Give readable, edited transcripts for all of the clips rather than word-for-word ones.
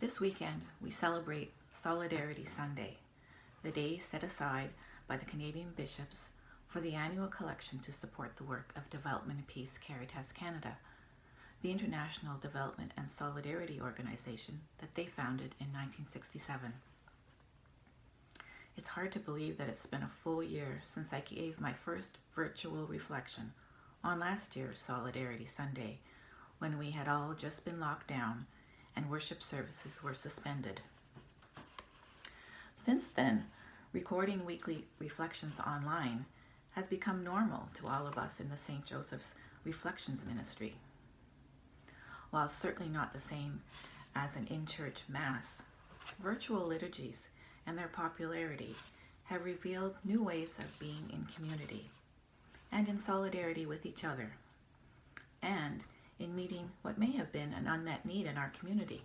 This weekend, we celebrate Solidarity Sunday, the day set aside by the Canadian bishops for the annual collection to support the work of Development and Peace Caritas Canada, the international development and solidarity organization that they founded in 1967. It's hard to believe that it's been a full year since I gave my first virtual reflection on last year's Solidarity Sunday, when we had all just been locked down and worship services were suspended. Since then, recording weekly reflections online has become normal to all of us in the St. Joseph's Reflections Ministry. While certainly not the same as an in-church Mass, virtual liturgies and their popularity have revealed new ways of being in community and in solidarity with each other, and in meeting what may have been an unmet need in our community.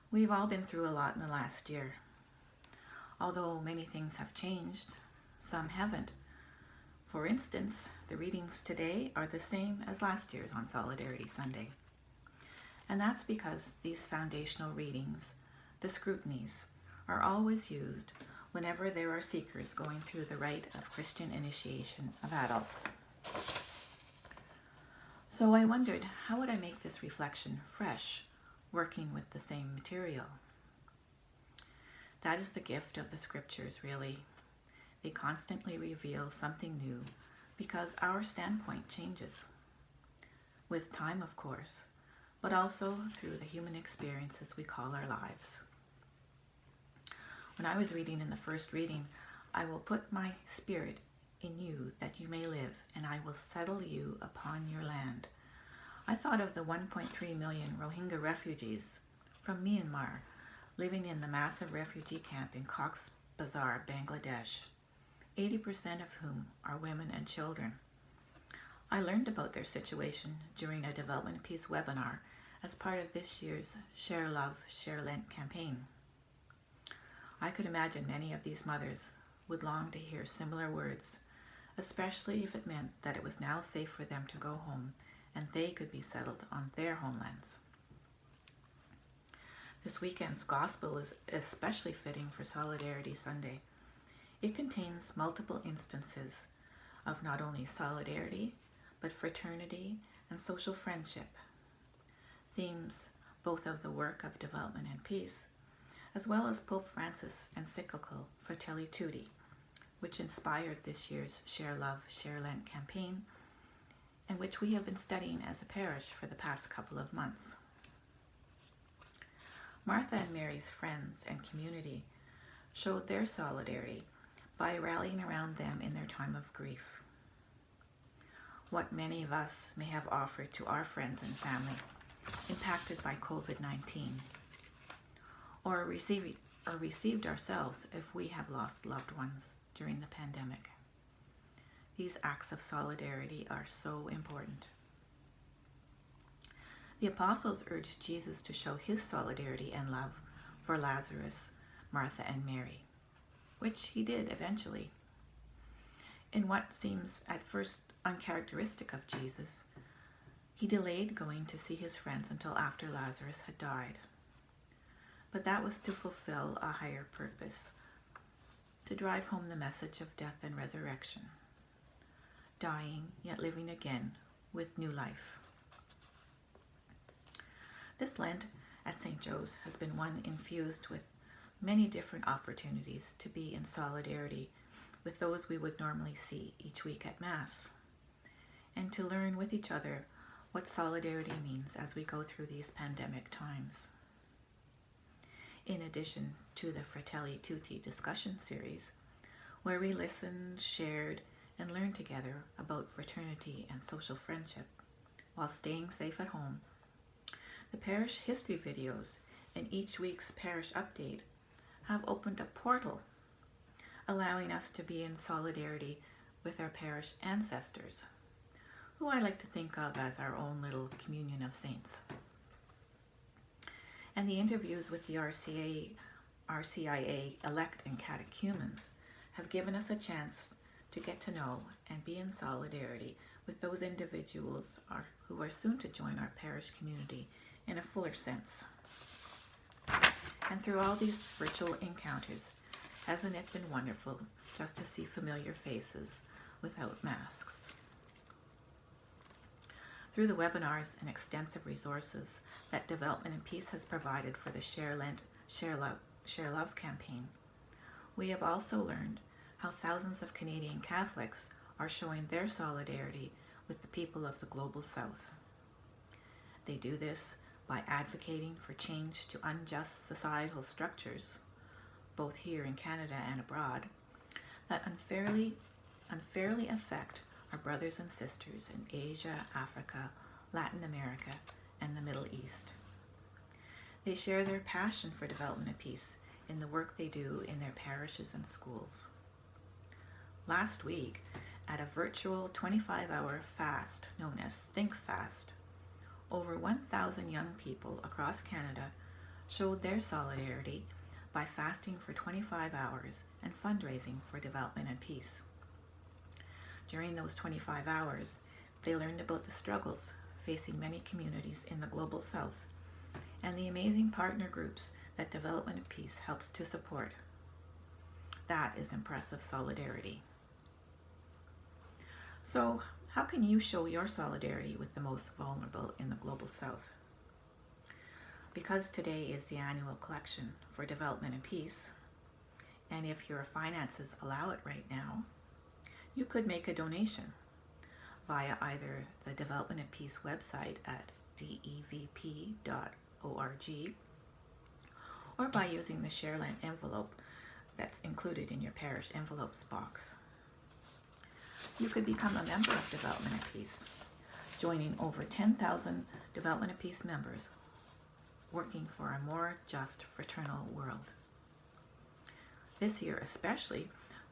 We've all been through a lot in the last year. Although many things have changed, some haven't. For instance, the readings today are the same as last year's on Solidarity Sunday. And that's because these foundational readings, the scrutinies, are always used whenever there are seekers going through the rite of Christian initiation of adults. So I wondered, how would I make this reflection fresh, working with the same material? That is the gift of the scriptures, really. They constantly reveal something new because our standpoint changes. With time, of course, but also through the human experiences we call our lives. When I was reading in the first reading, I will put my spirit in you that you may live, and I will settle you upon your land. I thought of the 1.3 million Rohingya refugees from Myanmar living in the massive refugee camp in Cox's Bazar, Bangladesh, 80% of whom are women and children. I learned about their situation during a Development and Peace webinar as part of this year's Share Love, Share Lent campaign. I could imagine many of these mothers would long to hear similar words, especially if it meant that it was now safe for them to go home and they could be settled on their homelands. This weekend's gospel is especially fitting for Solidarity Sunday. It contains multiple instances of not only solidarity, but fraternity and social friendship, themes both of the work of development and peace, as well as Pope Francis' encyclical Fratelli Tutti, which inspired this year's Share Love, Share Lent campaign, and which we have been studying as a parish for the past couple of months. Martha and Mary's friends and community showed their solidarity by rallying around them in their time of grief. What many of us may have offered to our friends and family impacted by COVID-19, or received ourselves if we have lost loved ones during the pandemic. These acts of solidarity are so important. The apostles urged Jesus to show his solidarity and love for Lazarus, Martha, and Mary, which he did eventually. In what seems at first uncharacteristic of Jesus, he delayed going to see his friends until after Lazarus had died. But that was to fulfill a higher purpose, to drive home the message of death and resurrection, dying yet living again with new life. This Lent at St. Joe's has been one infused with many different opportunities to be in solidarity with those we would normally see each week at Mass, and to learn with each other what solidarity means as we go through these pandemic times. In addition to the Fratelli Tutti discussion series, where we listened, shared, and learned together about fraternity and social friendship while staying safe at home, the parish history videos and each week's parish update have opened a portal, allowing us to be in solidarity with our parish ancestors, who I like to think of as our own little communion of saints. And the interviews with the RCIA elect and catechumens have given us a chance to get to know and be in solidarity with those individuals who are soon to join our parish community in a fuller sense. And through all these virtual encounters, hasn't it been wonderful just to see familiar faces without masks? Through the webinars and extensive resources that Development and Peace has provided for the Share Love campaign, we have also learned how thousands of Canadian Catholics are showing their solidarity with the people of the Global South. They do this by advocating for change to unjust societal structures, both here in Canada and abroad, that unfairly affect our brothers and sisters in Asia, Africa, Latin America, and the Middle East. They share their passion for development and peace in the work they do in their parishes and schools. Last week, at a virtual 25-hour fast known as Think Fast, over 1,000 young people across Canada showed their solidarity by fasting for 25 hours and fundraising for development and peace. During those 25 hours, they learned about the struggles facing many communities in the Global South and the amazing partner groups that Development and Peace helps to support. That is impressive solidarity. So, how can you show your solidarity with the most vulnerable in the Global South? Because today is the annual collection for Development and Peace, and if your finances allow it right now, you could make a donation via either the Development and Peace website at devp.org or by using the ShareLand envelope that's included in your parish envelopes box. You could become a member of Development and Peace, joining over 10,000 Development and Peace members working for a more just, fraternal world. This year especially,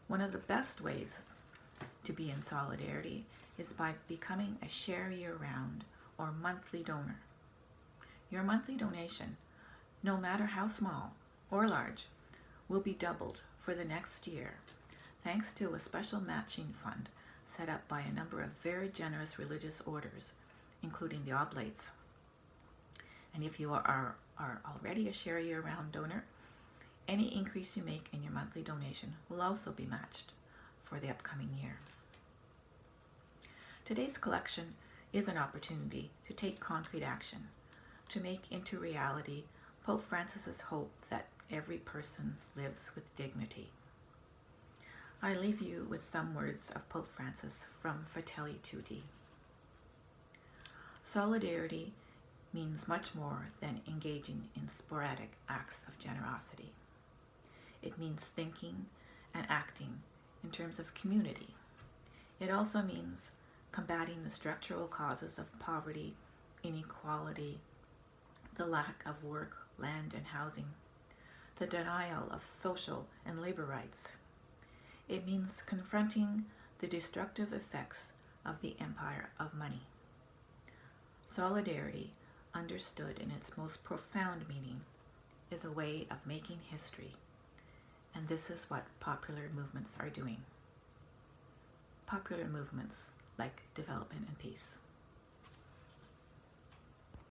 one of the best ways to be in solidarity is by becoming a Share Year-Round or monthly donor. Your monthly donation, no matter how small or large, will be doubled for the next year, thanks to a special matching fund set up by a number of very generous religious orders, including the Oblates. And if you are already a Share Year-Round donor, any increase you make in your monthly donation will also be matched for the upcoming year. Today's collection is an opportunity to take concrete action, to make into reality Pope Francis's hope that every person lives with dignity. I leave you with some words of Pope Francis from Fratelli Tutti. Solidarity means much more than engaging in sporadic acts of generosity. It means thinking and acting in terms of community. It also means combating the structural causes of poverty, inequality, the lack of work, land, and housing, the denial of social and labor rights. It means confronting the destructive effects of the empire of money. Solidarity, understood in its most profound meaning, is a way of making history, and this is what popular movements are doing. Popular movements like Development and Peace.